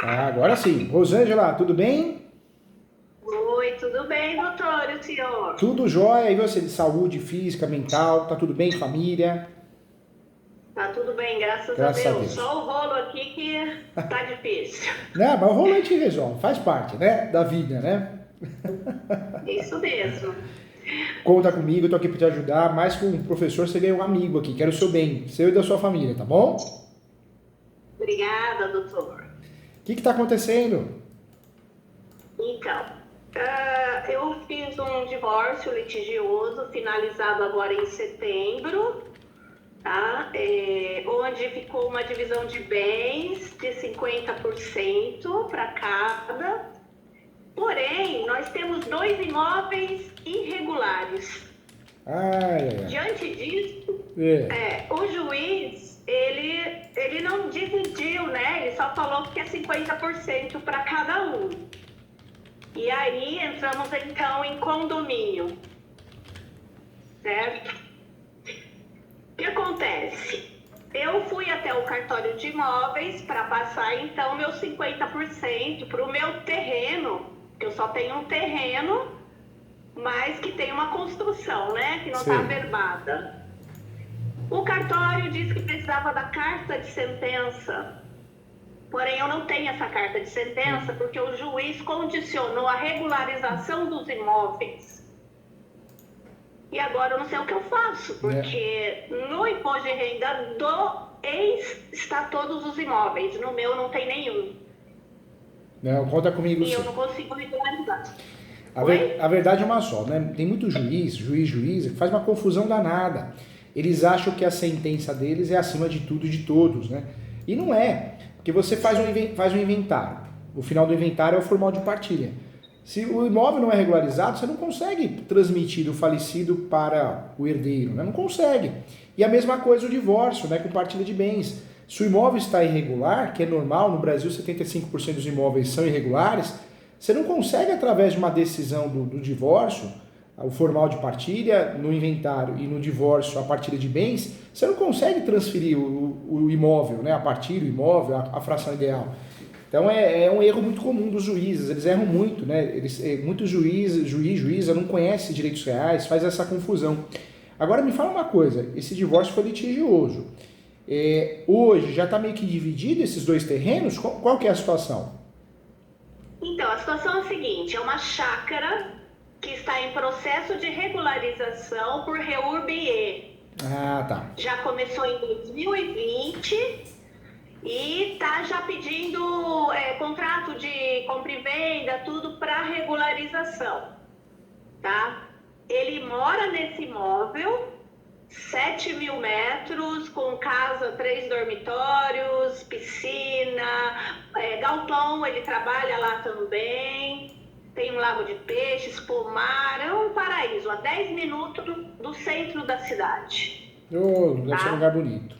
Ah, agora sim. Rosângela, tudo bem? Oi, tudo bem, doutor, e o senhor? Tudo jóia. E você, de saúde física, mental? Tá tudo bem, família? Tá tudo bem, graças a Graças a Deus. Deus. Só o rolo aqui que tá difícil. Não, mas o rolo a gente resolve, faz parte, né? Da vida, né? Isso mesmo. Conta comigo, eu tô aqui pra te ajudar. Mais que um professor, você ganha um amigo aqui. Quero o seu bem, seu e da sua família, tá bom? Obrigada, doutor. O que que tá acontecendo? Então, eu fiz um divórcio litigioso finalizado agora em setembro, tá? Onde ficou uma divisão de bens de 50% para cada. Porém, nós temos dois imóveis irregulares. Ai, ai, ai. Diante disso, É, o juiz, ele não dividiu, né? Ele só falou que é 50% para cada um. E aí entramos então em condomínio, certo? O que acontece? Eu fui até o cartório de imóveis para passar então meus 50% para o meu terreno, que eu só tenho um terreno, mas que tem uma construção, né? Que não está sei. averbada. O cartório disse que precisava da carta de sentença, porém eu não tenho essa carta de sentença porque o juiz condicionou a regularização dos imóveis. E agora eu não sei o que eu faço, Né? porque no imposto de renda do ex está todos os imóveis, no meu não tem nenhum. Não, conta comigo E eu sim. não consigo regularizar. A Oi? verdade é uma só, né? Tem muito juiz, que faz uma confusão danada. Eles acham que a sentença deles é acima de tudo e de todos, né? E não é, porque você faz um inventário. O final do inventário é o formal de partilha. Se o imóvel não é regularizado, você não consegue transmitir do falecido para o herdeiro, né? Não consegue. E a mesma coisa o divórcio, né? Com partilha de bens. Se o imóvel está irregular, que é normal, no Brasil 75% dos imóveis são irregulares, você não consegue, através de uma decisão do divórcio, o formal de partilha, no inventário e no divórcio, a partilha de bens, você não consegue transferir o imóvel, né? A partilha, o imóvel, a fração ideal. Então é um erro muito comum dos juízes, eles erram muito, né? Muitos juíza não conhece direitos reais, faz essa confusão. Agora me fala uma coisa, esse divórcio foi litigioso. Hoje já está meio que dividido esses dois terrenos? Qual que é a situação? Então, a situação é a seguinte, é uma chácara que está em processo de regularização por REURB-E. Ah, tá. Já começou em 2020 e está já pedindo contrato de compra e venda, tudo para regularização, tá? Ele mora nesse imóvel, 7.000 metros, com casa, 3 dormitórios, piscina, galpão, ele trabalha lá também, tem um lago de peixes, pomar, é um paraíso, a 10 minutos do centro da cidade, Oh, deve ser um lugar tá? bonito.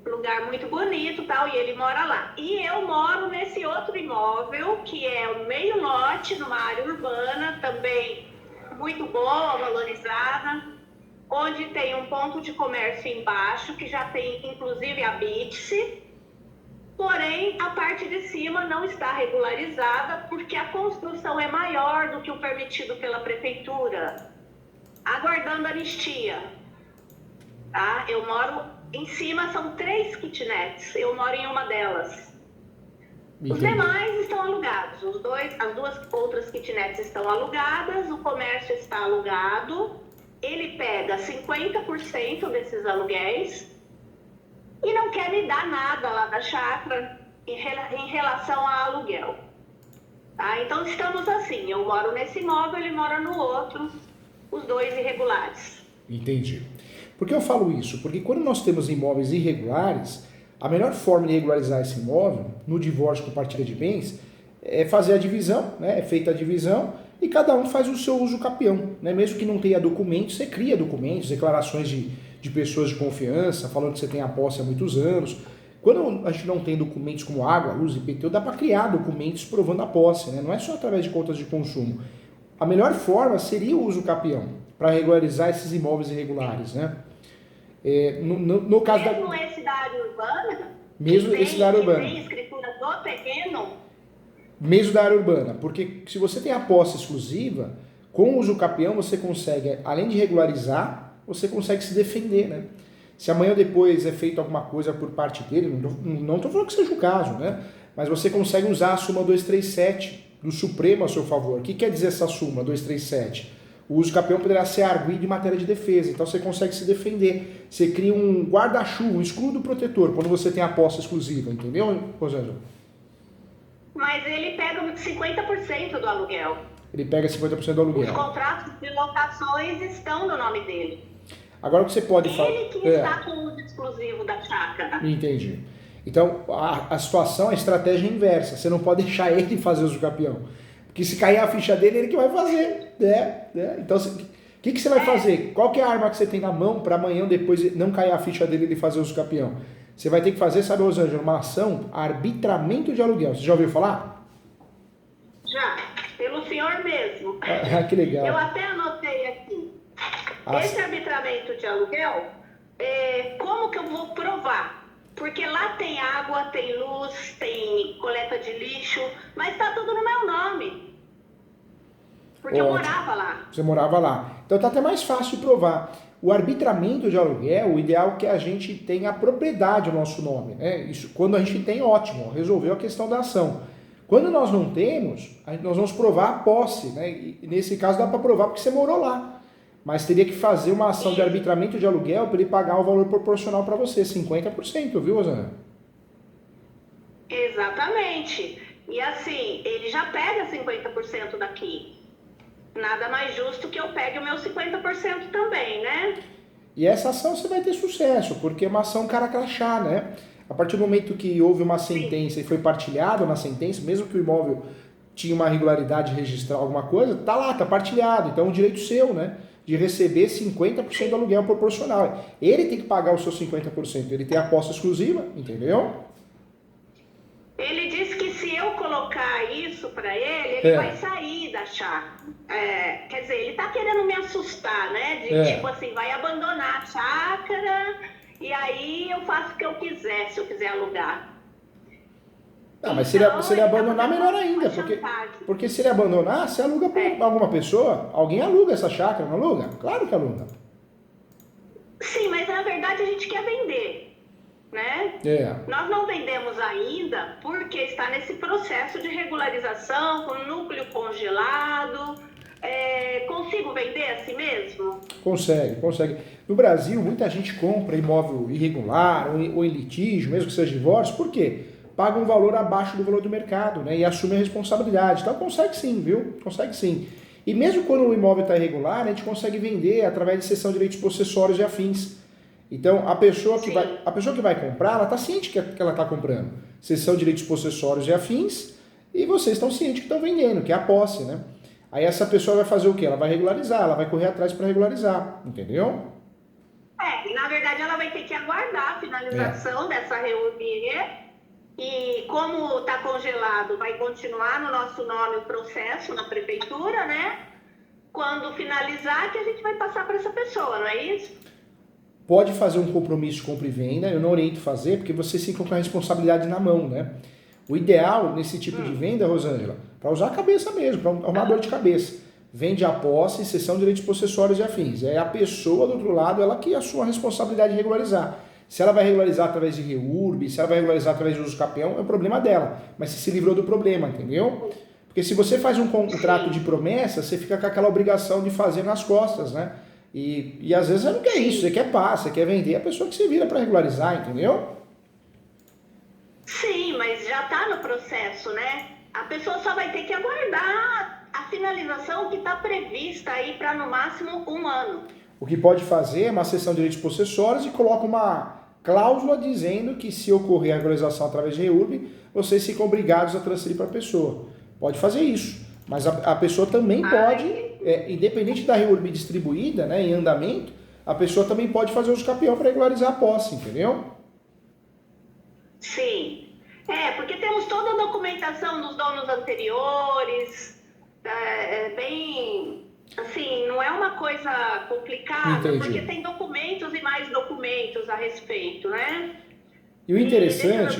Lugar muito bonito, tal, e ele mora lá. E eu moro nesse outro imóvel, que é o meio lote, numa área urbana, também muito boa, valorizada, onde tem um ponto de comércio embaixo, que já tem inclusive a Bitse, porém a parte de cima não está regularizada, porque a construção é maior do que o permitido pela prefeitura, aguardando anistia. Tá? Eu moro em cima, são 3 kitnets, eu moro em uma delas. Os Entendi. demais estão alugados, as duas outras kitnets estão alugadas, o comércio está alugado, ele pega 50% desses aluguéis e não quer me dar nada lá da chácara em relação a aluguel. Tá? Então estamos assim, eu moro nesse imóvel, ele mora no outro, os dois irregulares. Entendi. Por que eu falo isso? Porque quando nós temos imóveis irregulares, a melhor forma de regularizar esse imóvel, no divórcio com partilha de bens, é fazer a divisão, né? É feita a divisão e cada um faz o seu uso capião. Né? Mesmo que não tenha documentos, você cria documentos, declarações de pessoas de confiança, falando que você tem a posse há muitos anos. Quando a gente não tem documentos como água, luz, IPTU, dá para criar documentos provando a posse, né? Não é só através de contas de consumo. A melhor forma seria o uso capião, para regularizar esses imóveis irregulares, né? No caso da Mesmo esse da área urbana, mesmo esse da área que tem urbana. escritura do mesmo da área urbana, porque se você tem a posse exclusiva, com o uso capião você consegue, além de regularizar, você consegue se defender, né? Se amanhã ou depois é feito alguma coisa por parte dele, não estou falando que seja o caso, né? Mas você consegue usar a súmula 237 do Supremo a seu favor. O que quer dizer essa súmula 237? O uso capião poderá ser arguido em matéria de defesa, então você consegue se defender. Você cria um guarda-chuva, um escudo protetor, quando você tem a posse exclusiva, entendeu, Rosângela? Mas ele pega 50% do aluguel. Ele pega 50% do aluguel. Os contratos de locações estão no nome dele. Agora o que você pode fazer... Ele que está com o uso exclusivo da chácara. Entendi. Então, a situação, a estratégia é inversa. Você não pode deixar ele fazer uso capião. Porque se cair a ficha dele, ele que vai fazer. Então, o que você vai fazer? Qual que é a arma que você tem na mão para amanhã ou depois não cair a ficha dele e ele fazer uso capião? Você vai ter que fazer, sabe, Rosângela, uma ação arbitramento de aluguel. Você já ouviu falar? Já, pelo senhor mesmo. Que legal. Eu até anotei aqui. Esse arbitramento de aluguel, como que eu vou provar? Porque lá tem água, tem luz, tem coleta de lixo, mas está tudo no meu nome. Porque eu morava lá. Você morava lá. Então tá até mais fácil de provar. O arbitramento de aluguel, o ideal é que a gente tenha a propriedade no nosso nome, né? Isso, quando a gente tem, ótimo, resolveu a questão da ação. Quando nós não temos, nós vamos provar a posse, né? E nesse caso dá para provar porque você morou lá. Mas teria que fazer uma ação de arbitramento de aluguel para ele pagar o valor proporcional para você, 50%, viu, Rosana? Exatamente. E assim, ele já pega 50% daqui. Nada mais justo que eu pegue o meu 50% também, né? E essa ação você vai ter sucesso, porque é uma ação cara crachá, né? A partir do momento que houve uma sentença e foi partilhado na sentença, mesmo que o imóvel tinha uma irregularidade de registrar alguma coisa, tá lá, tá partilhado. Então é um direito seu, né? De receber 50% do aluguel proporcional. Ele tem que pagar os seus 50%, ele tem a posse exclusiva, entendeu? Ele disse que se eu colocar isso para ele vai sair da chácara. Quer dizer, ele tá querendo me assustar, né? Tipo assim, vai abandonar a chácara e aí eu faço o que eu quiser, se eu quiser alugar. Ah, mas se ele abandonar, melhor ainda, porque se ele abandonar, você aluga para alguma pessoa, alguém aluga essa chácara, não aluga? Claro que aluga. Sim, mas na verdade a gente quer vender, né? Nós não vendemos ainda porque está nesse processo de regularização, com núcleo congelado. Consigo vender assim mesmo? Consegue. No Brasil, muita gente compra imóvel irregular ou em litígio, mesmo que seja divórcio, por quê? Paga um valor abaixo do valor do mercado, né? E assume a responsabilidade. Então consegue sim, viu? Consegue sim. E mesmo quando o imóvel está irregular, a gente consegue vender através de cessão de direitos possessórios e afins. Então a pessoa que vai comprar, ela está ciente que ela está comprando. Cessão de direitos possessórios e afins, e vocês estão cientes que estão vendendo, que é a posse, né? Aí essa pessoa vai fazer o quê? Ela vai regularizar, ela vai correr atrás para regularizar, entendeu? Na verdade ela vai ter que aguardar a finalização dessa reunião. E como está congelado, vai continuar no nosso nome o processo na prefeitura, né? Quando finalizar, que a gente vai passar para essa pessoa, não é isso? Pode fazer um compromisso de compra e venda, eu não oriento fazer, porque vocês ficam com a responsabilidade na mão, né? O ideal nesse tipo de venda, Rosângela, para usar a cabeça mesmo, para arrumar dor de cabeça. Vende a posse, cessão de direitos possessórios e afins. É a pessoa do outro lado, ela que assume a responsabilidade de regularizar. Se ela vai regularizar através de REURB, se ela vai regularizar através de uso capião, é o problema dela. Mas você se livrou do problema, entendeu? Porque se você faz um contrato de promessa, você fica com aquela obrigação de fazer nas costas, né? E às vezes você não quer isso, você quer paz, você quer vender a pessoa que se vira para regularizar, entendeu? Sim, mas já está no processo, né? A pessoa só vai ter que aguardar a finalização que está prevista aí para no máximo 1 ano. O que pode fazer é uma cessão de direitos possessórios e coloca uma cláusula dizendo que se ocorrer a regularização através de REURB, vocês ficam obrigados a transferir para a pessoa. Pode fazer isso, mas a pessoa também pode, independente da REURB distribuída, né, em andamento, a pessoa também pode fazer uso capião para regularizar a posse, entendeu? Sim, porque temos toda a documentação dos donos anteriores, bem... Assim, não é uma coisa complicada, porque tem documentos e mais documentos a respeito, né? E o interessante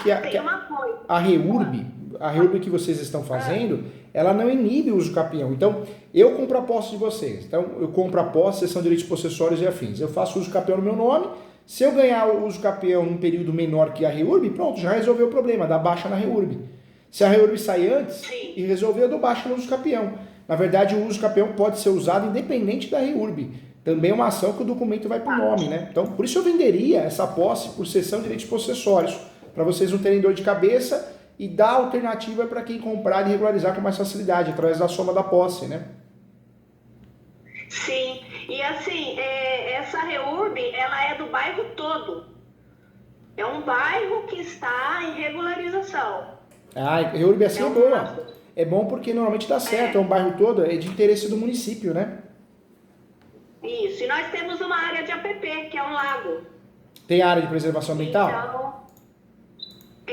é que... Tem uma coisa. a REURB que vocês estão fazendo, ela não inibe o uso capião. Então, eu compro a posse de vocês. Então, eu compro a posse, vocês são direitos possessórios e afins. Eu faço uso capião no meu nome. Se eu ganhar o uso capião num período menor que a REURB, pronto, já resolveu o problema, dá baixa na REURB. Se a REURB sair antes e resolver, eu dou baixa no uso capião. Na verdade, o uso capião pode ser usado independente da REURB. Também é uma ação que o documento vai para o nome, né? Então, por isso eu venderia essa posse por cessão de direitos possessórios, para vocês não terem dor de cabeça e dar alternativa para quem comprar e regularizar com mais facilidade, através da soma da posse, né? Sim, e assim, essa REURB, ela é do bairro todo. É um bairro que está em regularização. Ah, REURB assim é boa. É bom porque normalmente dá certo, é um bairro todo, é de interesse do município, né? Isso, e nós temos uma área de APP, que é um lago. Tem área de preservação ambiental? Então,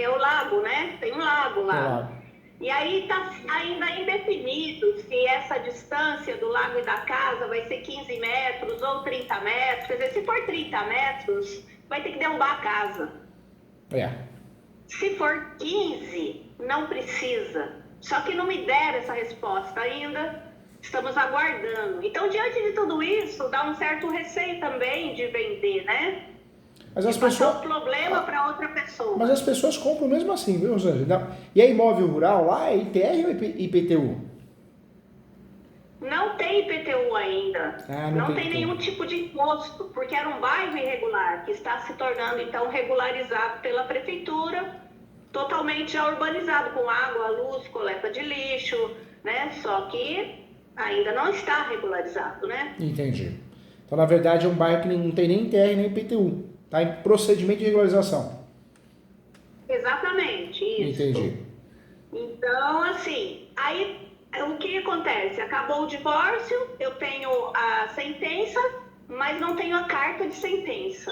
é o lago, né? Tem um lago lá. Lago. E aí está ainda indefinido se essa distância do lago e da casa vai ser 15 metros ou 30 metros. Quer dizer, se for 30 metros, vai ter que derrubar a casa. Se for 15, não precisa. Só que não me deram essa resposta ainda. Estamos aguardando. Então, diante de tudo isso, dá um certo receio também de vender, né? Mas as pessoas... o problema para outra pessoa. Mas as pessoas compram mesmo assim, viu, Rosângela? E a imóvel rural lá é ITR ou IPTU? Não tem IPTU ainda. Não tem nenhum tipo de imposto, porque era um bairro irregular, que está se tornando, então, regularizado pela prefeitura, totalmente já urbanizado, com água, luz, coleta de lixo, né? Só que ainda não está regularizado, né? Entendi. Então, na verdade, é um bairro que não tem nem ITR nem IPTU. Está em procedimento de regularização. Exatamente, isso. Entendi. Então, assim, aí o que acontece? Acabou o divórcio, eu tenho a sentença, mas não tenho a carta de sentença.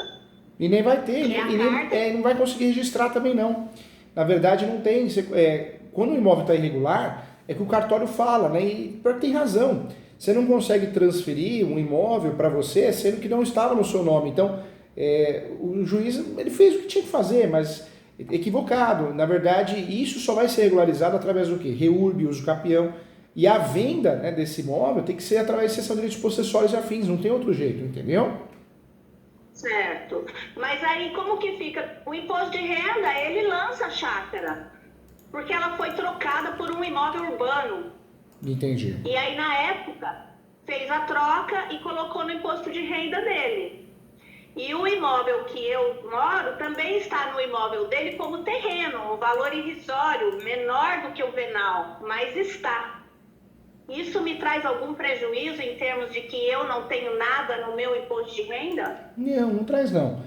E nem vai ter, né? Não vai conseguir registrar também, não. Na verdade, não tem. Quando o imóvel está irregular, é que o cartório fala, né? E tem razão. Você não consegue transferir um imóvel para você, sendo que não estava no seu nome. Então, o juiz ele fez o que tinha que fazer, mas equivocado. Na verdade, isso só vai ser regularizado através do quê? REURB, uso capião. E a venda, né, desse imóvel tem que ser através de cessão de direitos possessórios e afins, não tem outro jeito, entendeu? Certo. Mas aí como que fica? O imposto de renda, ele lança a chácara, porque ela foi trocada por um imóvel urbano. Entendi. E aí, na época, fez a troca e colocou no imposto de renda dele. E o imóvel que eu moro também está no imóvel dele como terreno, um valor irrisório, menor do que o venal, mas está. Isso me traz algum prejuízo em termos de que eu não tenho nada no meu imposto de renda? Não traz não.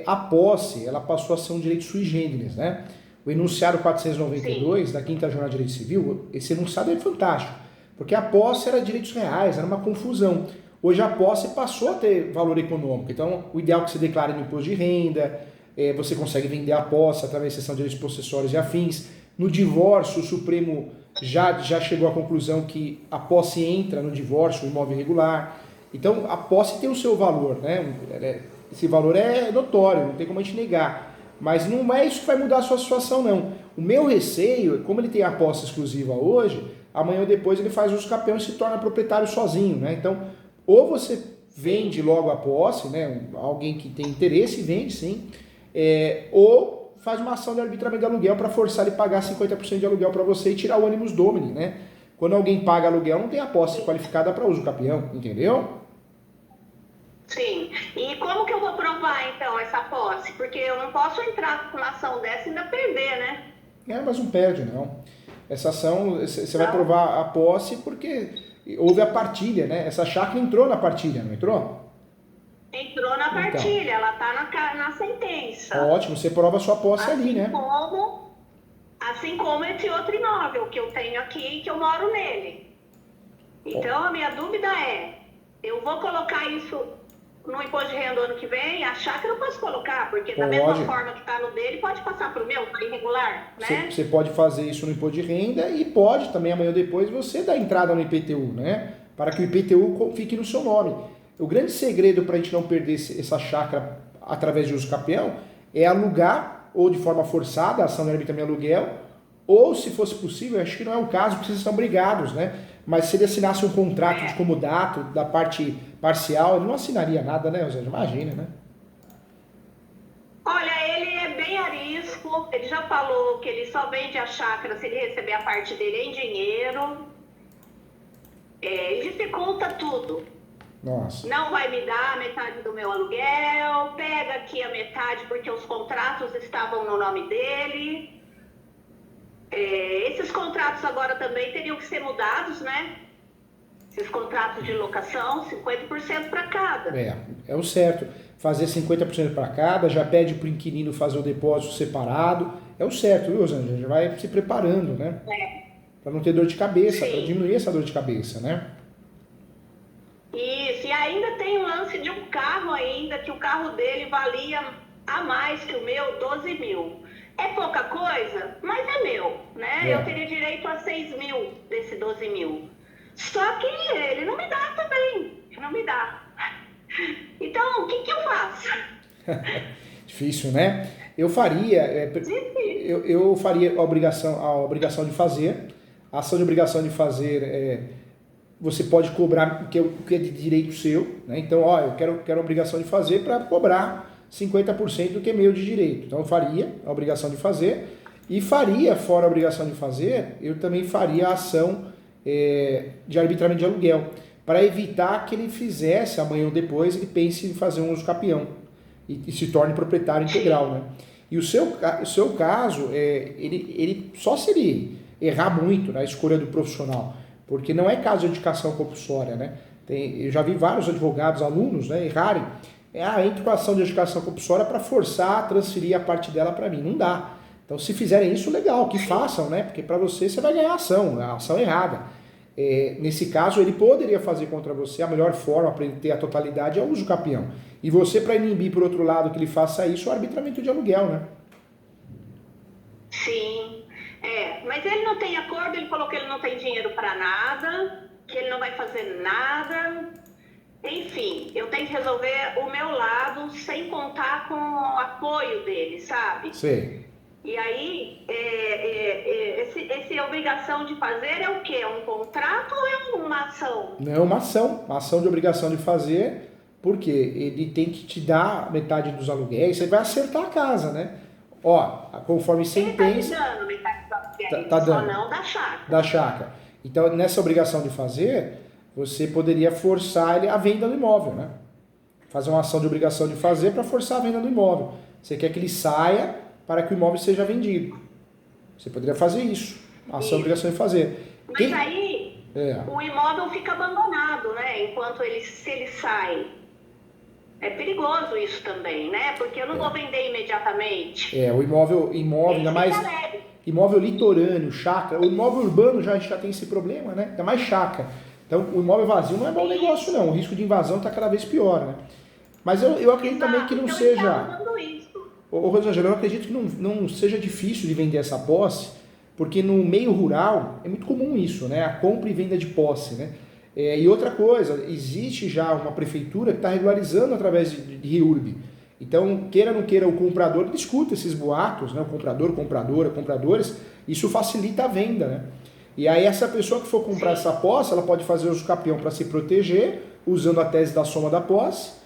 A posse, ela passou a ser um direito sui generis, né? O enunciado 492 Sim. da Quinta Jornada de Direito Civil, esse enunciado é fantástico, porque a posse era direitos reais, era uma confusão. Hoje a posse passou a ter valor econômico, então o ideal é que você declare no imposto de renda, você consegue vender a posse através da seção de direitos possessórios e afins. No divórcio, o Supremo já chegou à conclusão que a posse entra no divórcio, o imóvel irregular. Então a posse tem o seu valor, né? Esse valor é notório, não tem como a gente negar. Mas não é isso que vai mudar a sua situação, não. O meu receio, como ele tem a posse exclusiva hoje, amanhã ou depois ele faz uso capião e se torna proprietário sozinho, né? Então, ou você vende logo a posse, né? Alguém que tem interesse vende, sim. Ou faz uma ação de arbitramento de aluguel para forçar ele a pagar 50% de aluguel para você e tirar o ânimos domini, né? Quando alguém paga aluguel, não tem a posse qualificada para uso capião, entendeu? Sim. E como que eu vou provar, então, essa posse? Porque eu não posso entrar com uma ação dessa e ainda perder, né? Mas não perde, não. Essa ação, você vai provar a posse porque houve a partilha, né? Essa chácara entrou na partilha, não entrou? Entrou na partilha, então, ela está na sentença. Ótimo, você prova a sua posse assim ali, né? Assim como esse outro imóvel que eu tenho aqui, que eu moro nele. Então, a minha dúvida é, eu vou colocar isso no imposto de renda ano que vem? A chácara eu posso colocar, porque da mesma forma que está no dele, pode passar para o meu, está irregular, né? Você pode fazer isso no imposto de renda e pode também, amanhã ou depois, você dar entrada no IPTU, né? Para que o IPTU fique no seu nome. O grande segredo para a gente não perder essa chácara através de uso capião é alugar, ou de forma forçada, a ação de arbitramento aluguel, Ou, se fosse possível, acho que não é o caso, porque vocês são obrigados, né? Mas se ele assinasse um contrato de comodato da parte parcial, ele não assinaria nada, né, Rosângela? Imagina, né? Olha, ele é bem arisco, ele já falou que ele só vende a chácara se ele receber a parte dele em dinheiro. Ele dificulta tudo. Nossa. Não vai me dar metade do meu aluguel, pega aqui a metade porque os contratos estavam no nome dele. Esses contratos agora também teriam que ser mudados, né? Esses contratos de locação, 50% para cada. É o certo. Fazer 50% para cada, já pede para o inquilino fazer o depósito separado. É o certo, viu, Rosângela? Já vai se preparando, né? Para não ter dor de cabeça, para diminuir essa dor de cabeça, né? Isso, e ainda tem o lance de um carro ainda, que o carro dele valia a mais que o meu, 12 mil. É pouca coisa, mas é meu, né? Eu teria direito a 6 mil desse 12 mil. Só que ele não me dá também, não me dá. Então, o que eu faço? Difícil, né? Eu faria, eu faria a obrigação de fazer. A ação de obrigação de fazer, você pode cobrar o que é de direito seu, né? Então, eu quero a obrigação de fazer para cobrar 50% do que é meu de direito. Então, eu faria a obrigação de fazer e faria, fora a obrigação de fazer, eu também faria a ação de arbitramento de aluguel, para evitar que ele fizesse, amanhã ou depois, ele pense em fazer um uso capião e se torne proprietário integral, né? E o seu caso, ele só se ele errar muito na escolha do profissional, porque não é caso de indicação compulsória, né? Eu já vi vários advogados, alunos, né, errarem. Entro com a ação de indicação compulsória para forçar a transferir a parte dela para mim. Não dá. Então, se fizerem isso, legal, que façam, né? Porque para você vai ganhar a ação errada. Nesse caso, ele poderia fazer contra você, a melhor forma para ele ter a totalidade é o uso capião. E você, para inibir, por outro lado, que ele faça isso, é o arbitramento de aluguel, né? Sim, mas ele não tem acordo, ele falou que ele não tem dinheiro para nada, que ele não vai fazer nada. Enfim, eu tenho que resolver o meu lado sem contar com o apoio dele, sabe? Sim. E aí, essa obrigação de fazer é o quê? É um contrato ou é uma ação? Não é uma ação de obrigação de fazer, porque ele tem que te dar metade dos aluguéis, você vai acertar a casa, né? Conforme sentença... Ele tá me dando metade dos aluguéis, tá dando. Só não da chácara. Da chácara. Então, nessa obrigação de fazer, você poderia forçar ele a venda do imóvel, né? Fazer uma ação de obrigação de fazer para forçar a venda do imóvel. Você quer que ele saia para que o imóvel seja vendido. Você poderia fazer isso. Ação de obrigação de fazer. Mas aí, o imóvel fica abandonado, né? Enquanto se ele sai. É perigoso isso também, né? Porque eu não vou vender imediatamente. O imóvel ainda mais... Imóvel litorâneo, chácara. O imóvel urbano já tem esse problema, né? Ainda mais chácara. Então, o imóvel vazio não é bom negócio, não. O risco de invasão está cada vez pior, né? Mas eu acredito também que não seja... Rosângela, eu acredito que não seja difícil de vender essa posse, porque no meio rural é muito comum isso, né? A compra e venda de posse, né? E outra coisa, existe já uma prefeitura que está regularizando através de REURB. Então, queira ou não queira, o comprador discuta esses boatos, né? O comprador, compradora, compradores, isso facilita a venda, né? E aí essa pessoa que for comprar essa posse, ela pode fazer uso capião para se proteger, usando a tese da soma da posse,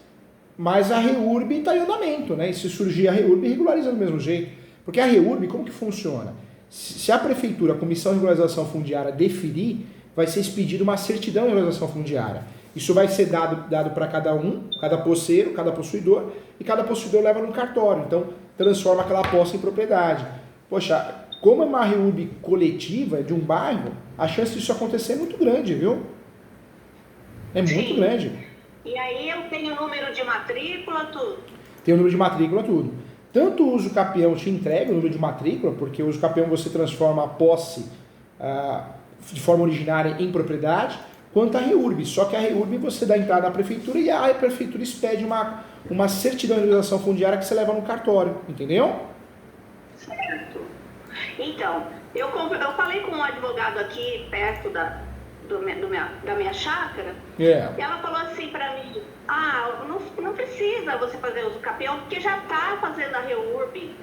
mas a REURB está em andamento, né? E se surgir a REURB, regulariza do mesmo jeito. Porque a REURB, como que funciona? Se a prefeitura, a Comissão de Regularização Fundiária, deferir, vai ser expedida uma certidão de regularização fundiária. Isso vai ser dado para cada posseiro, cada possuidor, e cada possuidor leva num cartório. Então, transforma aquela posse em propriedade. Poxa, como é uma REURB coletiva de um bairro, a chance disso acontecer é muito grande, viu? É muito grande. E aí eu tenho o número de matrícula, tudo? Tem o número de matrícula, tudo. Tanto o uso capião te entrega o número de matrícula, porque o uso capião você transforma a posse de forma originária em propriedade, quanto a REURB. Só que a REURB você dá entrada na prefeitura e a prefeitura expede uma certidão de regularização fundiária que você leva no cartório, entendeu? Certo. Então, eu falei com um advogado aqui perto da minha chácara, e ela falou assim para mim, não precisa você fazer uso capião, porque já está fazendo a REURB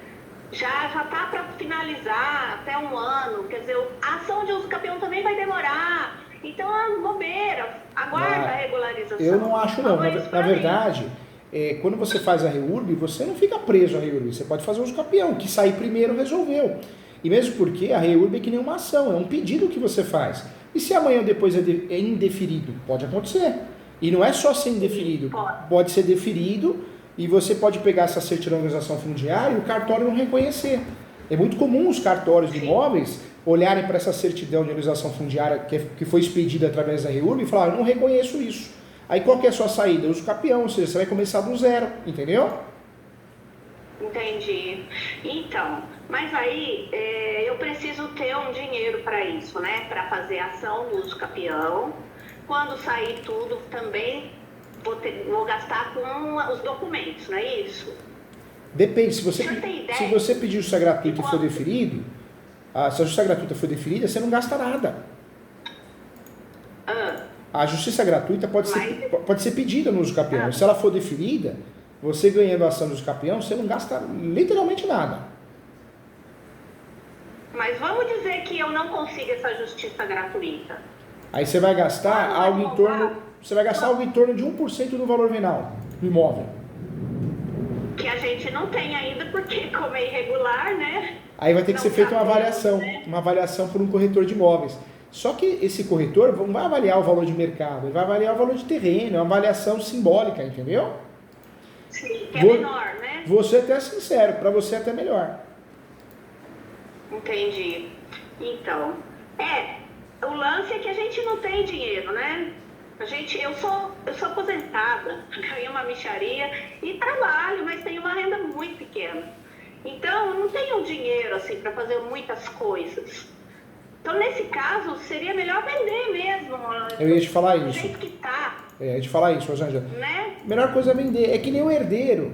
já tá para finalizar até um ano, quer dizer, a ação de uso capião também vai demorar. Então, é bobeira, aguarda a regularização. Eu não acho não. Na verdade, quando você faz a REURB, você não fica preso à REURB. Você pode fazer uso capião, que sair primeiro resolveu. E mesmo porque a REURB é que nem uma ação, é um pedido que você faz. E se amanhã ou depois é indeferido? Pode acontecer. E não é só ser indeferido, pode ser deferido e você pode pegar essa certidão de organização fundiária e o cartório não reconhecer. É muito comum os cartórios de imóveis olharem para essa certidão de organização fundiária que foi expedida através da REURB e falar, eu não reconheço isso. Aí qual que é a sua saída? Uso capião, ou seja, você vai começar do zero, entendeu? Entendi. Então, mas aí eu preciso ter um dinheiro para isso, né? Para fazer a ação do uso capião. Quando sair tudo, também vou gastar com os documentos, não é isso? Depende. Se você pedir justiça gratuita e for deferido, se a justiça gratuita for deferida, você não gasta nada. A justiça gratuita pode ser pedida no uso capião. Se ela for deferida, você ganhando a ação do uso capião, você não gasta literalmente nada. Mas vamos dizer que eu não consigo essa justiça gratuita. Aí você vai gastar algo em torno de 1% do valor venal do imóvel. Que a gente não tem ainda, porque como é irregular, né? Aí vai ter que ser feita uma avaliação por um corretor de imóveis. Só que esse corretor não vai avaliar o valor de mercado, ele vai avaliar o valor de terreno, é uma avaliação simbólica, entendeu? Sim, que é menor, né? Vou ser até sincero, para você é até melhor. Entendi. Então, o lance é que a gente não tem dinheiro, né? Eu sou aposentada, ganho uma mixaria e trabalho, mas tenho uma renda muito pequena. Então, eu não tenho dinheiro assim para fazer muitas coisas. Então, nesse caso, seria melhor vender mesmo. Eu ia te falar isso. Do jeito que tá. Eu ia te falar isso, Rosângela. Né? Melhor coisa é vender. É que nem o herdeiro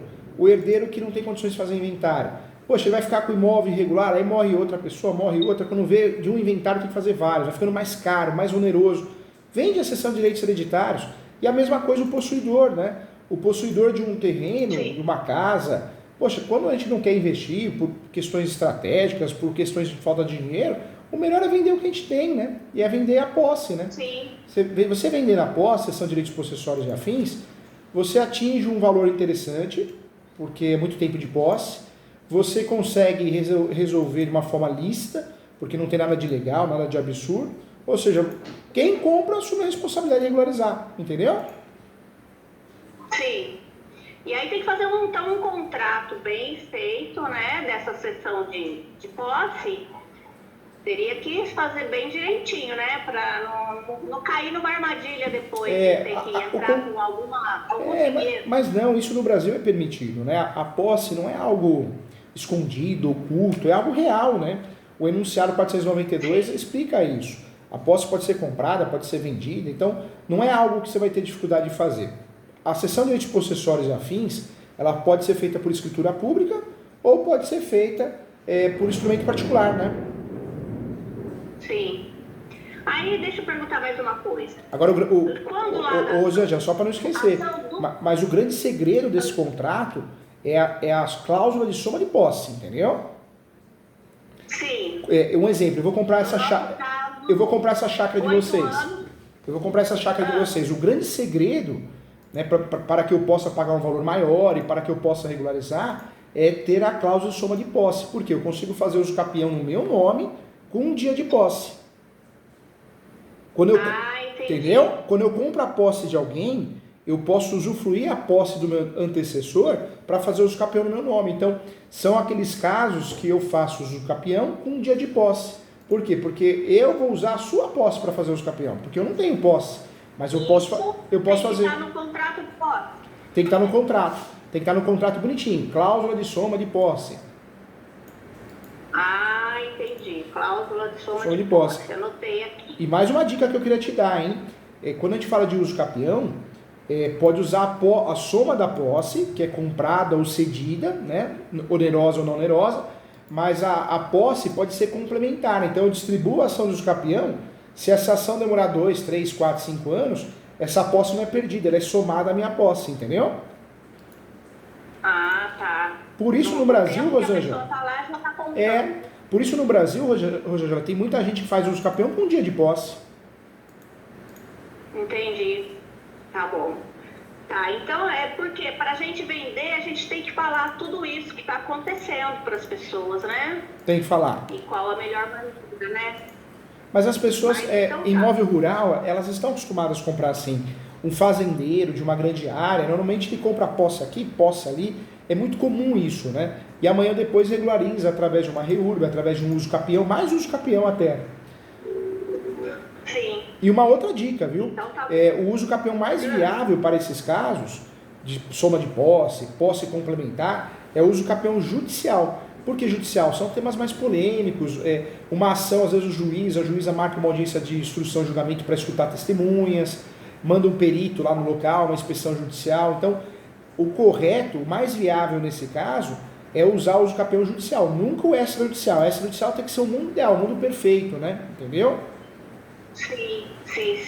que não tem condições de fazer inventário. Poxa, ele vai ficar com o imóvel irregular, aí morre outra pessoa, morre outra. Quando vê de um inventário tem que fazer vários, vai ficando mais caro, mais oneroso. Vende a cessão de direitos hereditários. E a mesma coisa o possuidor, né? O possuidor de um terreno, de uma casa. Poxa, quando a gente não quer investir por questões estratégicas, por questões de falta de dinheiro, o melhor é vender o que a gente tem, né? E é vender a posse, né? Sim. Você vender na posse, cessão de direitos possessórios e afins, você atinge um valor interessante, porque é muito tempo de posse. Você consegue resolver de uma forma lícita, porque não tem nada de ilegal, nada de absurdo. Ou seja, quem compra assume a responsabilidade de regularizar, entendeu? Sim. E aí tem que fazer um contrato bem feito, né, dessa sessão de posse. Teria que fazer bem direitinho, né, para não cair numa armadilha depois, de ter que entrar com algum dinheiro. Mas não, isso no Brasil é permitido, né? A posse não é algo escondido, oculto, é algo real, né? O enunciado 492 explica isso. A posse pode ser comprada, pode ser vendida, então não é algo que você vai ter dificuldade de fazer. A cessão de direitos possessórios e afins, ela pode ser feita por escritura pública ou pode ser feita por instrumento particular, né? Sim. Aí, deixa eu perguntar mais uma coisa. Agora, Zanja, só para não esquecer, mas o grande segredo desse contrato é a cláusula de soma de posse, entendeu? Sim. Um exemplo, eu vou comprar essa chácara de vocês. Eu vou comprar essa chácara de vocês. O grande segredo, né, para que eu possa pagar um valor maior e para que eu possa regularizar, é ter a cláusula de soma de posse. Porque eu consigo fazer uso capião no meu nome com um dia de posse. Entendeu? Quando eu compro a posse de alguém, eu posso usufruir a posse do meu antecessor para fazer uso capião no meu nome. Então, são aqueles casos que eu faço uso capião com um dia de posse. Por quê? Porque eu vou usar a sua posse para fazer uso capião, porque eu não tenho posse, mas eu posso fazer. Tem que estar no contrato de posse. Tem que estar no contrato. Tem que estar no contrato bonitinho. Cláusula de soma de posse. Entendi. Cláusula de soma de posse. Anotei aqui. E mais uma dica que eu queria te dar, hein? Quando a gente fala de uso capião, pode usar a soma da posse, que é comprada ou cedida, né? Onerosa ou não onerosa, mas a posse pode ser complementar. Então eu distribuo a ação do uso capião, se essa ação demorar 2, 3, 4, 5 anos, essa posse não é perdida, ela é somada à minha posse, entendeu? Tá. Por isso no Brasil, Rosângela, por isso no Brasil, Rosângela, tem muita gente que faz uso capião com um dia de posse. Entendi. Tá bom. Tá, então é porque para a gente vender, a gente tem que falar tudo isso que está acontecendo para as pessoas, né? Tem que falar. E qual a melhor maneira, né? Mas as pessoas, imóvel rural, elas estão acostumadas a comprar assim. Um fazendeiro de uma grande área, normalmente ele compra posse aqui, posse ali, é muito comum isso, né? E amanhã depois regulariza através de uma reurb, através de um uso capião, mais uso capião até. Sim. E uma outra dica, viu? Então, tá. O uso capião mais viável para esses casos, de soma de posse complementar, é o uso capião judicial. Por que judicial? São temas mais polêmicos. Uma ação, às vezes a juíza marca uma audiência de instrução e julgamento para escutar testemunhas, manda um perito lá no local, uma inspeção judicial. Então, o correto, o mais viável nesse caso, é usar o uso capião judicial, nunca o extrajudicial. O extrajudicial tem que ser o mundo ideal, o mundo perfeito, né? Entendeu? Sim.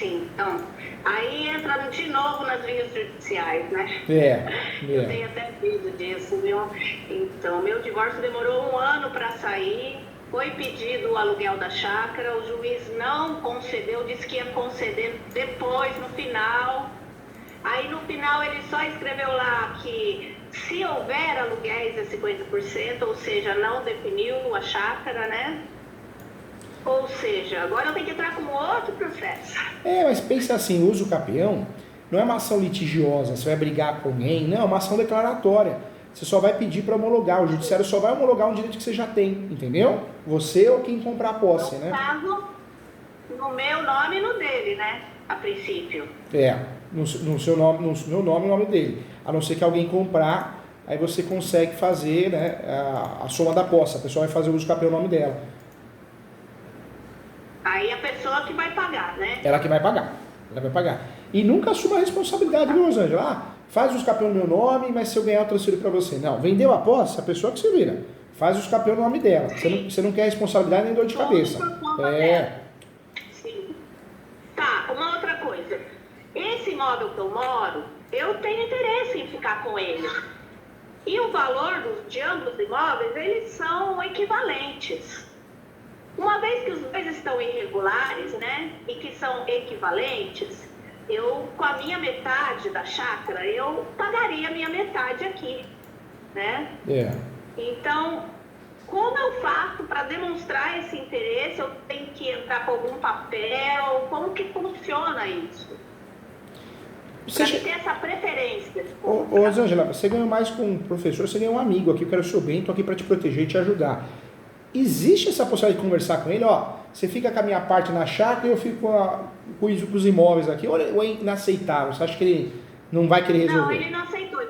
Então, aí entra de novo nas vias judiciais, né? Eu tenho até medo disso, viu? Então, meu divórcio demorou 1 ano para sair, foi pedido o aluguel da chácara, o juiz não concedeu, disse que ia conceder depois, no final. Aí, no final, ele só escreveu lá que se houver aluguéis a 50%, ou seja, não definiu a chácara, né? Ou seja, agora eu tenho que entrar com outro processo. Mas pensa assim, o uso capião não é uma ação litigiosa, você vai brigar com alguém, não, é uma ação declaratória. Você só vai pedir para homologar, o judiciário só vai homologar um direito que você já tem, entendeu? Você ou quem comprar a posse, né? No caso, no meu nome e no dele, né? A princípio. No seu nome, no meu nome e no nome dele. A não ser que alguém comprar, aí você consegue fazer, né, a soma da posse, a pessoa vai fazer o uso capião no nome dela. Aí a pessoa que vai pagar, né? Ela que vai pagar. E nunca assuma a responsabilidade, viu, Rosângela? Faz os capião no meu nome, mas se eu ganhar eu transfiro para você. Não, vendeu a posse, a pessoa que se vira. Faz os capião no nome dela. Você não quer responsabilidade nem dor de cabeça. Sim. Tá, uma outra coisa. Esse imóvel que eu moro, eu tenho interesse em ficar com ele. E o valor de ambos os imóveis, eles são equivalentes. Uma vez que os dois estão irregulares, né, e que são equivalentes, eu, com a minha metade da chácara, eu pagaria a minha metade aqui, né? Então, como eu faço para demonstrar esse interesse? Eu tenho que entrar com algum papel? Como que funciona isso? Para ter essa preferência. Rosângela, você ganhou mais com um professor, você ganhou um amigo aqui, eu quero o seu bem, estou aqui para te proteger e te ajudar. Existe essa possibilidade de conversar com ele, você fica com a minha parte na chácara e eu fico com os imóveis aqui, ou é inaceitável? Você acha que ele não vai querer resolver? Não, ele não aceitou.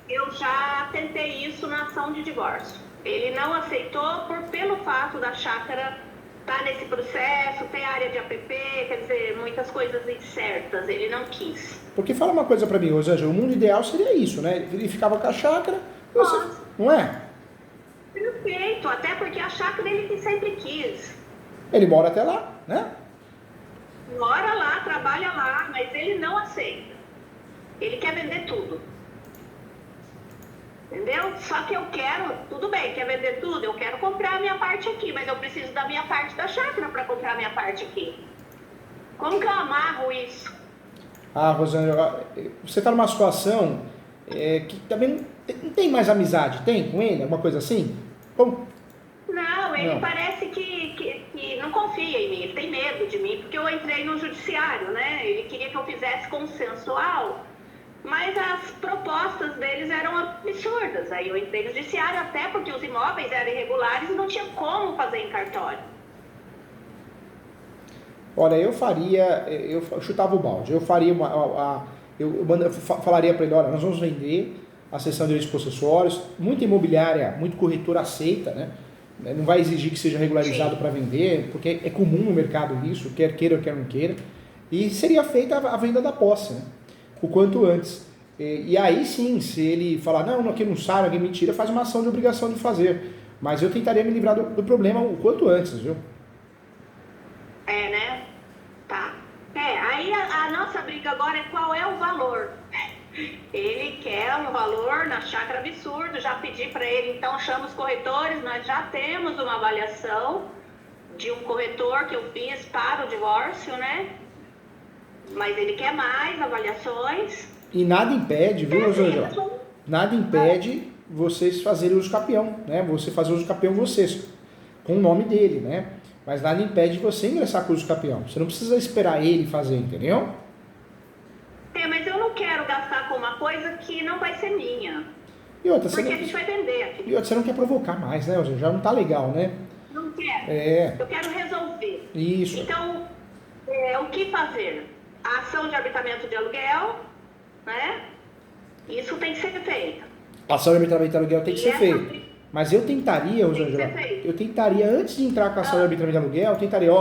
Eu já tentei isso na ação de divórcio. Ele não aceitou pelo fato da chácara estar nesse processo, ter área de APP, quer dizer, muitas coisas incertas. Ele não quis. Porque fala uma coisa pra mim, Rosângela, o mundo ideal seria isso, né? Ele ficava com a chácara, não é? Perfeito, até porque a chácara ele que sempre quis. Ele mora até lá, né? Mora lá, trabalha lá, mas ele não aceita. Ele quer vender tudo. Entendeu? Só que eu quero, tudo bem, quer vender tudo? Eu quero comprar a minha parte aqui, mas eu preciso da minha parte da chácara para comprar a minha parte aqui. Como que eu amarro isso? Rosângela, você está numa situação que também não tem mais amizade, tem com ele? Alguma coisa assim? Como? Não, ele parece que não confia em mim, ele tem medo de mim, porque eu entrei no judiciário, né? Ele queria que eu fizesse consensual, mas as propostas deles eram absurdas. Aí eu entrei no judiciário até porque os imóveis eram irregulares e não tinha como fazer em cartório. Olha, eu chutava o balde, eu faria falaria para ele, olha, nós vamos vender a cessão de direitos possessórios, muita imobiliária, muito corretor aceita, né? Não vai exigir que seja regularizado para vender, porque é comum no mercado isso, quer queira ou quer não queira, e seria feita a venda da posse, né? O quanto antes. E aí sim, se ele falar, não, aqui não sai, alguém me tira, faz uma ação de obrigação de fazer. Mas eu tentaria me livrar do problema o quanto antes, viu? Né? Tá. Aí a nossa briga agora é qual é o valor. Ele quer um valor na chácara absurdo, já pedi para ele, então chama os corretores, nós já temos uma avaliação de um corretor que eu fiz para o divórcio, né? Mas ele quer mais avaliações. E nada impede, viu, Rosângela? Nada impede vocês fazerem uso capião, né? Você fazer uso capião vocês, com o nome dele, né? Mas nada impede você ingressar com o uso capião. Você não precisa esperar ele fazer, entendeu? Mas eu não quero gastar com uma coisa que não vai ser minha. E outra, porque a gente vai vender aqui. E outra, você não quer provocar mais, né? Já não tá legal, né? Não quero. Eu quero resolver. Isso. Então, o que fazer? A ação de arbitramento de aluguel, né? Isso tem que ser feito. A ação de arbitramento de aluguel tem que ser feita. Mas eu tentaria, Rosângela, antes de entrar com a ação de arbitramento de aluguel, eu tentaria,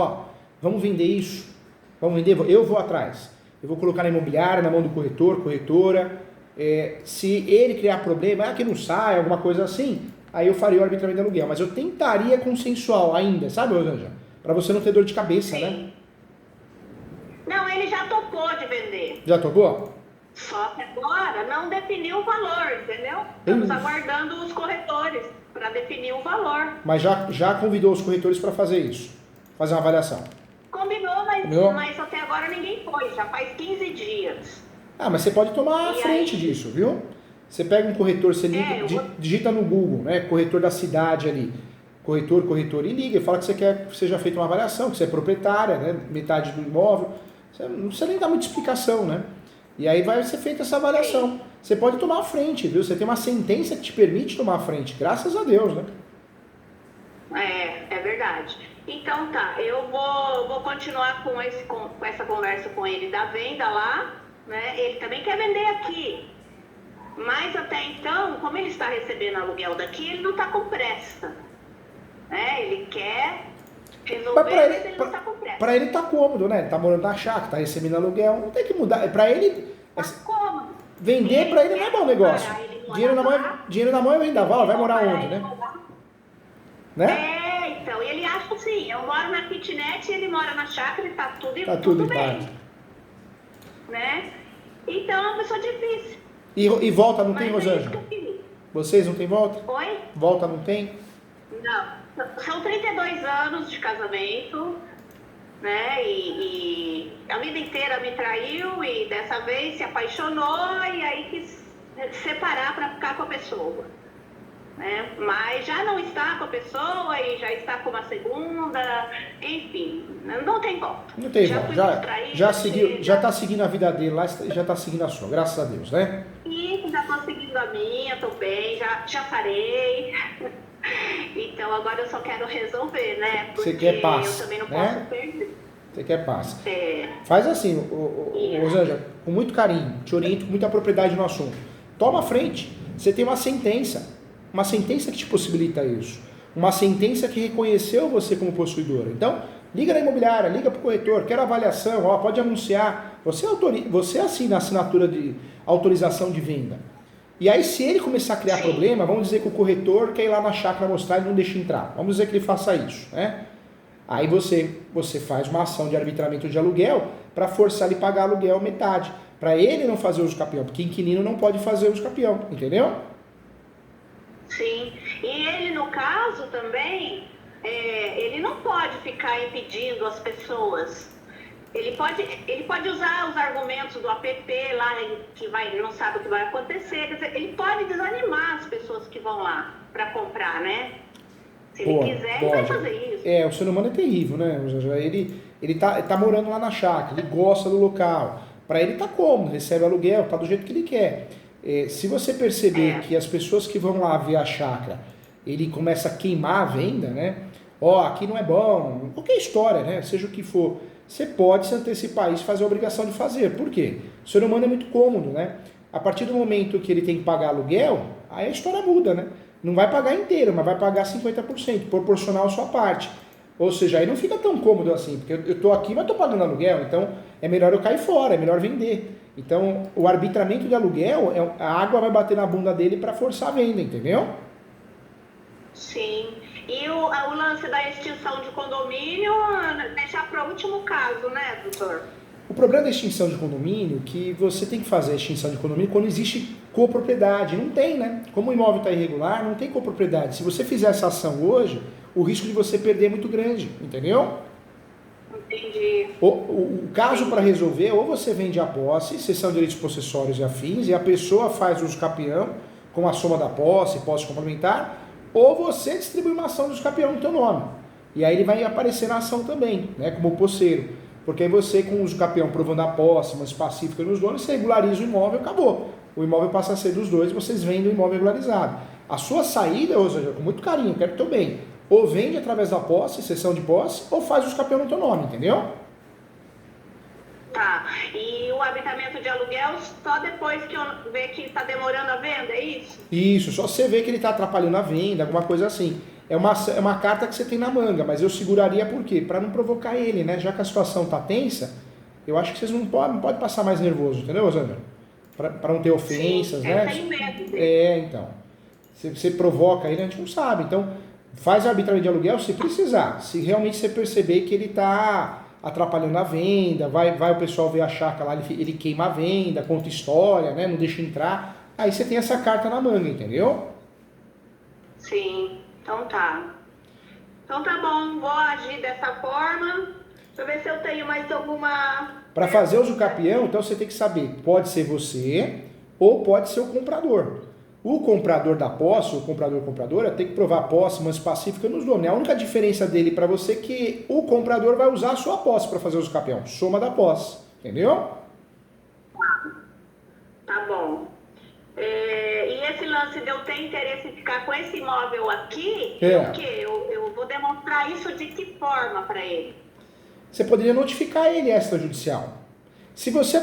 vamos vender isso. Vamos vender, eu vou atrás. Eu vou colocar na imobiliária, na mão do corretor, corretora. Se ele criar problema, que não sai, alguma coisa assim, aí eu faria o arbitramento de aluguel. Mas eu tentaria consensual ainda, sabe, Rosângela? Para você não ter dor de cabeça, né? Não, ele já topou de vender. Já topou? Só que agora não definiu o valor, entendeu? Estamos aguardando os corretores para definir o valor. Mas já convidou os corretores para fazer isso? Fazer uma avaliação? Combinou, mas até agora ninguém foi. Já faz 15 dias. Mas você pode tomar a frente disso, viu? Você pega um corretor, você digita no Google, né? Corretor da cidade ali. Corretor, e liga e fala que você quer que seja feita uma avaliação, que você é proprietária, né? Metade do imóvel. Você não precisa nem dar muita explicação, né? E aí vai ser feita essa avaliação. Você pode tomar a frente, viu? Você tem uma sentença que te permite tomar a frente, graças a Deus, né? É verdade. Então tá, eu vou continuar com essa conversa com ele da venda lá, né? Ele também quer vender aqui. Mas até então, como ele está recebendo aluguel daqui, ele não está com pressa. Né? Ele quer resolver, mas ele não está com pressa. Pra ele tá cômodo, né? Ele tá morando na chácara, tá recebendo aluguel, não tem que mudar. Pra ele, tá cômodo. Vender pra ele não é bom negócio. Dinheiro na mão é vendaval, vai morar onde, né? Então, e ele acha assim, eu moro na kitnet, ele mora na chácara e tá tudo bem. Né? Então é uma pessoa difícil. E volta não tem, Rosângela? Vocês não tem volta? Oi? Volta não tem? Não. São 32 anos de casamento, né? E a vida inteira me traiu e dessa vez se apaixonou e aí quis separar para ficar com a pessoa. Né? Mas já não está com a pessoa e já está com uma segunda, enfim, não tem volta. Não tem volta, já está seguindo a vida dele lá, já está seguindo a sua, graças a Deus, né? Isso, já estou seguindo a minha, estou bem, já parei. Então agora eu só quero resolver, né? Porque você quer paz, eu também não né? posso perder. Você quer paz. Faz assim, Rosângela, com muito carinho, te oriento com muita propriedade no assunto. Toma a frente, você tem uma sentença que te possibilita isso. Uma sentença que reconheceu você como possuidora. Então, liga na imobiliária, liga para o corretor, quero avaliação, pode anunciar. Você assina a assinatura de autorização de venda. E aí, se ele começar a criar problema, vamos dizer que o corretor quer ir lá na chácara mostrar e não deixa entrar. Vamos dizer que ele faça isso, né? Aí você faz uma ação de arbitramento de aluguel para forçar ele a pagar aluguel metade. Para ele não fazer uso capião, porque inquilino não pode fazer uso capião, entendeu? Sim, e ele no caso também, ele não pode ficar impedindo as pessoas. Ele pode usar os argumentos do app lá, que não sabe o que vai acontecer. Quer dizer, ele pode desanimar as pessoas que vão lá para comprar, né? Se ele quiser, ele vai fazer isso. O ser humano é terrível, né? Ele tá morando lá na chácara, ele gosta do local. Para ele tá cômodo, recebe aluguel, tá do jeito que ele quer. Se você perceber que as pessoas que vão lá ver a chácara, ele começa a queimar a venda, né? Aqui não é bom, qualquer história, né? Seja o que for, você pode se antecipar isso e fazer a obrigação de fazer. Por quê? O ser humano é muito cômodo, né? A partir do momento que ele tem que pagar aluguel, aí a história muda, né? Não vai pagar inteiro, mas vai pagar 50%, proporcional à sua parte. Ou seja, aí não fica tão cômodo assim, porque eu estou aqui, mas estou pagando aluguel, então é melhor eu cair fora, é melhor vender. Então, o arbitramento de aluguel, a água vai bater na bunda dele para forçar a venda, entendeu? Sim. E o lance da extinção de condomínio, deixar para o último caso, né, doutor? O problema da extinção de condomínio é que você tem que fazer a extinção de condomínio quando existe copropriedade. Não tem, né? Como o imóvel está irregular, não tem copropriedade. Se você fizer essa ação hoje, o risco de você perder é muito grande, entendeu? Entendi. O caso para resolver, ou você vende a posse, cessão de direitos possessórios e afins, e a pessoa faz uso capião com a soma da posse complementar, ou você distribui uma ação de uso capião no teu nome. E aí ele vai aparecer na ação também, né, como posseiro. Porque aí você, com o uso capião provando a posse, mas pacífica nos donos, você regulariza o imóvel, acabou. O imóvel passa a ser dos dois, vocês vendem o imóvel regularizado. A sua saída, ou seja, com muito carinho, quero o teu bem, ou vende através da posse, cessão de posse, ou faz uso capião no teu nome, entendeu? Tá. E o habitamento de aluguel só depois que eu ver que está demorando a venda, é isso? Isso, só você vê que ele está atrapalhando a venda, alguma coisa assim. É uma carta que você tem na manga, mas eu seguraria por quê? Para não provocar ele, né? Já que a situação está tensa, eu acho que vocês não podem passar mais nervoso, entendeu, Rosângela? Para não ter ofensas, sim, né? Tem medo. Então. Se você provoca ele, a gente não sabe. Então, faz o arbitramento de aluguel se precisar. Se realmente você perceber que ele está atrapalhando a venda, vai o pessoal ver a chácara lá, ele queima a venda, conta história, né? Não deixa entrar. Aí você tem essa carta na manga, entendeu? Sim. Então tá. Então tá bom, vou agir dessa forma. Deixa eu ver se eu tenho mais alguma... Para fazer uso capião, então você tem que saber, pode ser você ou pode ser o comprador. O comprador da posse, o comprador-compradora, tem que provar a posse, mas pacífica nos donos. A única diferença dele para você é que o comprador vai usar a sua posse para fazer uso capião, soma da posse, entendeu? Tá bom. E esse lance de eu ter interesse em ficar com esse imóvel aqui, o quê? Eu vou demonstrar isso de que forma para ele? Você poderia notificar ele extrajudicial. Se você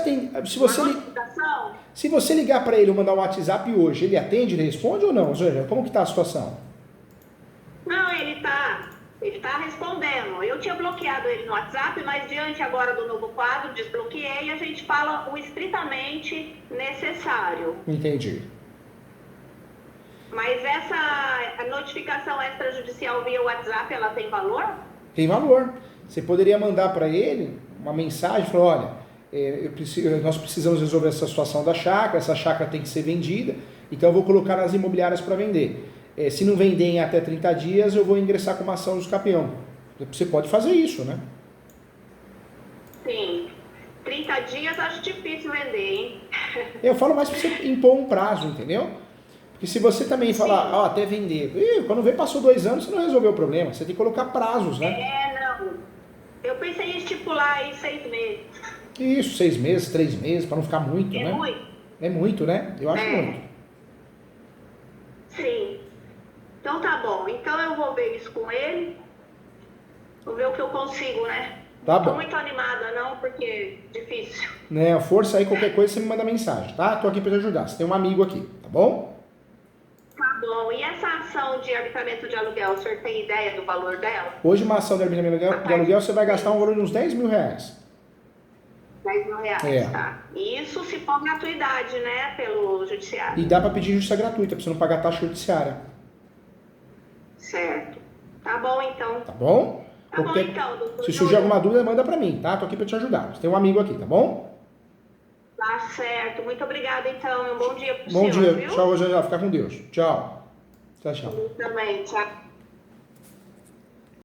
ligar para ele ou mandar um WhatsApp hoje, ele atende, ele responde ou não? Ou seja, como que está a situação? Não, ele tá respondendo. Eu tinha bloqueado ele no WhatsApp, mas diante agora do novo quadro, desbloqueei e a gente fala o estritamente necessário. Entendi. Mas essa notificação extrajudicial via WhatsApp, ela tem valor? Tem valor. Você poderia mandar para ele uma mensagem, falar, olha, nós precisamos resolver essa situação da chácara, essa chácara tem que ser vendida, então eu vou colocar nas imobiliárias para vender. Se não vender em até 30 dias, eu vou ingressar com uma ação de capião. Você pode fazer isso, né? Sim. 30 dias acho difícil vender, hein? Eu falo mais para você impor um prazo, entendeu? Porque se você também falar, até vender, quando vê, passou 2 anos, você não resolveu o problema. Você tem que colocar prazos, né? Não. Eu pensei em estipular aí 6 meses. Isso, 6 meses, 3 meses, para não ficar muito, né? É muito. É muito, né? Eu acho muito. Sim. Então tá bom. Então eu vou ver isso com ele. Vou ver o que eu consigo, né? Tá bom. Tô muito animada não, porque é difícil. Né, força aí, qualquer coisa você me manda mensagem, tá? Tô aqui para te ajudar. Você tem um amigo aqui, tá bom? Tá bom. E essa ação de arbitramento de aluguel, o senhor tem ideia do valor dela? Hoje uma ação de arbitramento de aluguel você vai gastar um valor de uns 10 mil reais. 10 mil reais, tá. E isso se for gratuidade, né, pelo judiciário. E dá para pedir justiça gratuita, para você não pagar taxa judiciária. Certo. Tá bom, então. Tá bom? Tá bom, então, doutor. Se surgir alguma dúvida, manda para mim, tá? Tô aqui para te ajudar. Você tem um amigo aqui, tá bom? Tá certo. Muito obrigada, então. Um bom dia pro Bom senhor, dia. viu? Tchau, Rosângela. Fica com Deus. Tchau. Tchau, tchau. Eu também. Tchau.